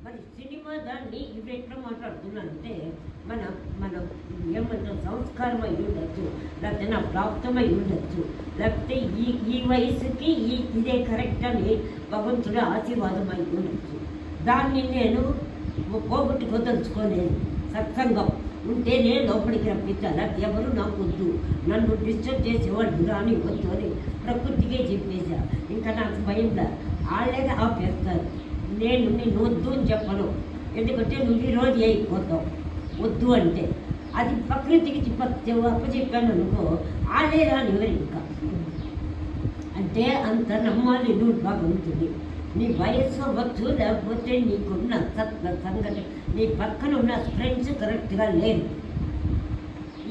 మరి సినిమా దాన్ని ఇవి ఎట్లా మాట్లాడుతున్నానంటే మన మన ఏమంటాం సంస్కారం అయి ఉండొచ్చు, లేకపోతే నా ప్రాప్తమై ఉండొచ్చు, లేకపోతే ఈ వయసుకి ఇదే కరెక్ట్ అని భగవంతుడి ఆశీర్వాదం అయి ఉండొచ్చు. దాన్ని నేను పోగొట్టుకోదలుచుకోలేదు. సత్సంగం ఉంటేనే లోపలికి రప్పించాలి. ఎవరు నాకు వద్దు, నన్ను డిస్టర్బ్ చేసేవాళ్ళు రాని వద్దు అని ప్రకృతికే చెప్పేశా. ఇంకా నాకు భయంగా వాళ్ళే ఆపేస్తారు. నేను వద్దు అని చెప్పను, ఎందుకంటే నువ్వు ఈరోజు అయిపోతావు వద్దు అంటే. అది ప్రకృతికి అప్పచెప్పాను అనుకో, వాళ్ళే రానివ్వరు. ఇంకా అంటే అంత నమ్మాలి నువ్వు భగవంతుడి. నీ వయస్సు అవ్వచ్చు, లేకపోతే నీకున్న సంఘటన, నీ పక్కన ఉన్న ఫ్రెండ్స్ కరెక్ట్గా లేరు.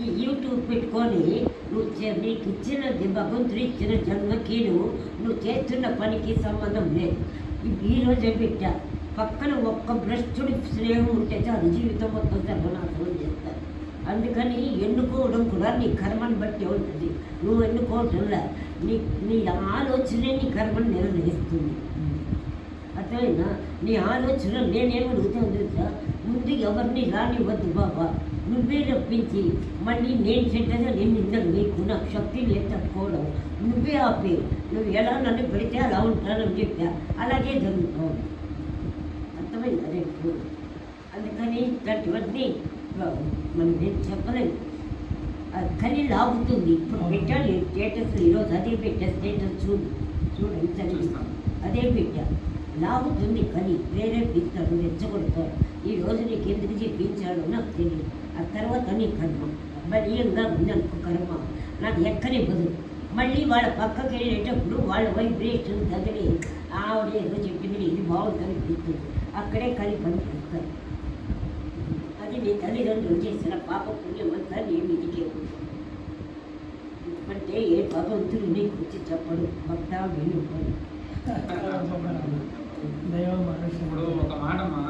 ఈ యూట్యూబ్ పెట్టుకొని నీకు ఇచ్చిన భగవంతుడు ఇచ్చిన జన్మకి నువ్వు చేస్తున్న పనికి సంబంధం లేదు. ఈరోజే పెట్టా, పక్కన ఒక్క భ్రష్టుడి స్నేహం ఉంటే చాలు జీవితం మొత్తం సర్వనాశనం చేస్తారు. అందుకని ఎన్నుకోవడం కూడా నీ కర్మను బట్టి ఉంటుంది. నువ్వు ఎన్నుకోవటంలా నీ ఆలోచనే నీ కర్మను నిర్ణయిస్తుంది. అర్థమైనా? నీ ఆలోచన నేనేమడుగుతాను తెలుసా, ముందు ఎవరిని రానివ్వద్దు బాబా, నువ్వే రప్పించి మళ్ళీ నేను చెడ్డగా నేను నిందలు నీకు నాకు శక్తి లేదు తట్టుకోవడం, నువ్వే ఆపే. నువ్వు ఎలా నన్ను పెడితే అలా ఉంటానని చెప్పా, అలాగే జరుగుతావు. అర్థమైంది అదే. అందుకని ఇట్లాంటివన్నీ మనం నేను చెప్పలేదు. అది కలి లాగుతుంది. ఇప్పుడు పెట్టాలి స్టేటస్లు, ఈరోజు అదే పెట్టా స్టేటస్, చూడండి అదే పెట్టా. లాగుతుంది కలి, ప్రేరేపిస్తాడు, రెచ్చగొడతాడు. ఈరోజు నీకు ఎందుకు చెప్పించాడో నాకు తెలియదు. ఆ తర్వాత నీ కర్మ బలీయంగా ఉందనుకో, కర్మ నాకు ఎక్కనే బదులు. మళ్ళీ వాళ్ళ పక్కకి వెళ్ళేటప్పుడు వాళ్ళ వైబ్రేషన్ తగిలి ఆవిడ ఏదో చెప్పింది ఇది బాగుందని అనిపిస్తుంది, అక్కడే కలి పనిపిస్తారు. అది నీ తల్లిదండ్రులు చేసిన పాప పుణ్యం అంతా నేను ఇదికే అంటే ఏ భగవంతుడు నీకు వచ్చి చెప్పడు, భక్త వినుకోడు. ఇప్పుడు ఒక మాటమ్మా,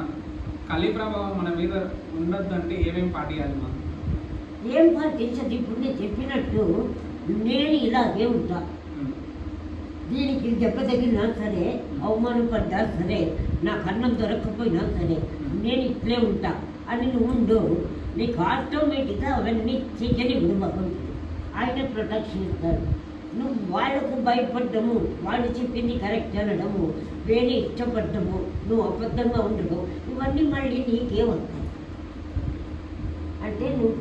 కలి ప్రభావం మన మీద ఉండద్దు అంటే ఏమేమి పాటియాలమ్మా? ఏం పాటించదు. ఇప్పుడు నేను చెప్పినట్టు నేను ఇలాగే ఉంటా. దీనికి దెబ్బ తగిలినా సరే, అవమానం పడ్డా సరే, నాకు అన్నం దొరకకపోయినా సరే, నేను ఇట్లే ఉంటా అని నువ్వు ఉండు. నీకు ఆటోమేటిక్గా అవన్నీ చెయ్యని భగవంతుడు ఆయన ప్రొటెక్షన్ ఇస్తాడు. నువ్వు వాళ్ళకు భయపడ్డము, వాళ్ళు చెప్పింది కరెక్ట్ అనడము, వేరే ఇష్టపడ్డము, నువ్వు అబద్ధంగా ఉండడం, ఇవన్నీ మళ్ళీ నీకే వస్తాయి. అంటే నువ్వు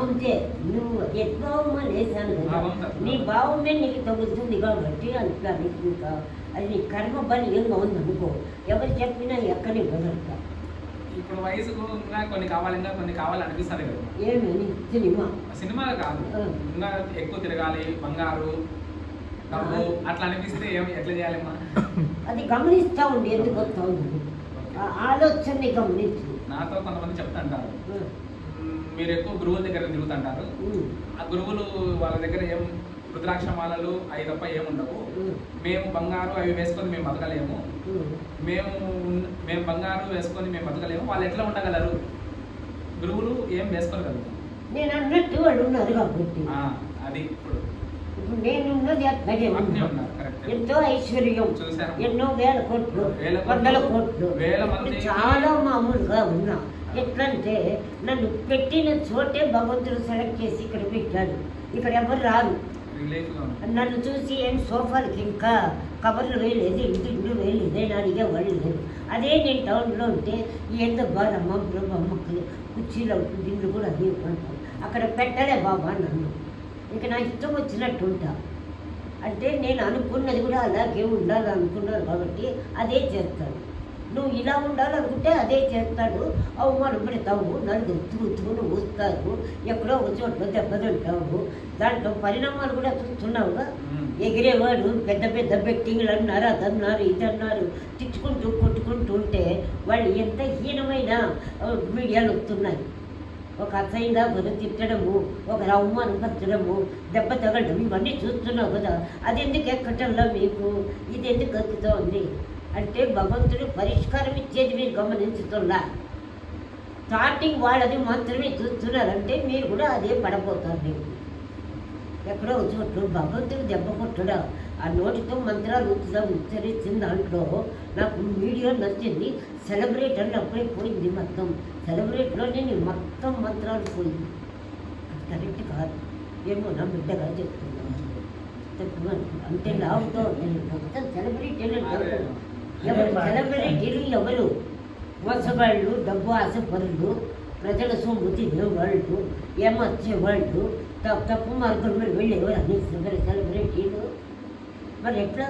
అంతే, నువ్వు ఎట్లా లేసాను కదా, నీ బాగుండే నీకు తగులుతుంది కాబట్టి అంతా ఇంకా అది నీ కర్మ బలీయంగా ఉందనుకో, ఎవరు చెప్పినా ఎక్కడే బదులుతా. ఇప్పుడు వయసుకు ఇంకా కొన్ని కావాలి, ఇంకా కొన్ని కావాలనిపిస్తుంది కదా. ఏమని సినిమాలు కాదు, ఇంకా ఎక్కువ తిరగాలి, బంగారు డబ్బు అట్లా అనిపిస్తే ఎట్లా చేయాలమ్మా? అది గమనిస్తా ఉంది, ఎందుకు వస్తా ఉంది ఆలోచనని గమనించు. నాతో కొంతమంది చెప్తుంటారు, మీరు ఎక్కువ గురువుల దగ్గర తిరుగుతుంటారు, ఆ గురువులు వాళ్ళ దగ్గర ఏం రుద్రాక్ష మాలలు అవి తప్ప ఏముండవు, మేము బంగారు అవి వేసుకొని మేము బతకలేము, మేము బంగారు వేసుకొని మేము బతకలేము, వాళ్ళు ఎట్లా ఉండగలరు? గురువులు ఏం వేసుకోగలరు? నేను అన్నట్టు వాళ్ళు ఉన్నారు కాబట్టి అది ఇప్పుడు నేనున్నది అట్లాగే ఉన్నారు. ఎంతో ఐశ్వర్యం, ఎన్నో వేల కోట్లు, వందల కోట్లు, చాలా మామూలుగా ఉన్నా. ఎట్లంటే నన్ను పెట్టిన చోటే భగవంతుడు సెలెక్ట్ చేసి ఇక్కడ పెట్టాడు. ఇక్కడ ఎవరు రారు. నన్ను చూసి ఏం సోఫాలకి ఇంకా కవర్లు వేయలేదు, ఇంటి వేయలేదు అని అడిగేవాళ్ళు లేదు. అదే నేను టౌన్లో ఉంటే ఏందో బాధమ్మ బ్రహ్మక్కలు కుర్చీలు అవుతుంది, ఇండ్లు కూడా అదే అంటాను. అక్కడ పెట్టలే బాబా నన్ను, ఇంకా నా ఇష్టం వచ్చినట్టు ఉంటా. అంటే నేను అనుకున్నది కూడా అలాగే ఉండాలనుకున్నాను కాబట్టి అదే చేస్తాడు. నువ్వు ఇలా ఉండాలనుకుంటే అదే చేస్తాడు. అవమానం పెడతావు, నలుగురు ఉత్తుకుని వస్తారు, ఎక్కడో ఒక చోట్ల దెబ్బతింటావు. దాంట్లో పరిణామాలు కూడా చూస్తున్నావుగా. ఎగిరేవాడు పెద్ద పెద్ద బెట్టింగ్లు అన్నారు, అదన్నారు, ఇదన్నారు, తిట్టుకుంటూ కొట్టుకుంటూ ఉంటే వాళ్ళు ఎంత హీనమైన మీడియాలు వస్తున్నాయి. ఒక అసహ్యంగా బదులు తిట్టడము, ఒక అవమానం పరచడము, దెబ్బ తగలడం, ఇవన్నీ చూస్తున్నావు కదా. అది ఎందుకు ఎక్కటంలో మీకు, ఇది ఎందుకు ఎక్కుతోంది అంటే భగవంతుడు పరిష్కారం ఇచ్చేది మీరు గమనించుతున్నా. స్టార్టింగ్ వాళ్ళది మాత్రమే చూస్తున్నారంటే మీరు కూడా అదే పడపోతారు. మీకు ఎక్కడో చోట్లు భగవంతుడు దెబ్బ కొట్టడా ఆ నోటితో మంత్రాలు ఉచ్చరించిన దాంట్లో నాకు వీడియో నచ్చింది. సెలబ్రేట్ అంటే అప్పుడే పోయింది మొత్తం. సెలబ్రేట్లోనే నేను మొత్తం మంత్రాలు పోయింది. అది కరెక్ట్ కాదు ఏమో నా బిడ్డగా చెప్తున్నాను. అంటే లావుతో నేను మొత్తం సెలబ్రిటీలు ఎవరు సెలబ్రిటీలు ఎవరు మోసగాళ్ళు, డబ్బు ఆశపరులు, ప్రజల సొమ్ము తినేవాళ్ళు, ఏమొచ్చేవాళ్ళు, తప్పు మార్గంలో వెళ్ళేవారు అన్ని సెలబ్రిటీలు. మరి ఎట్లా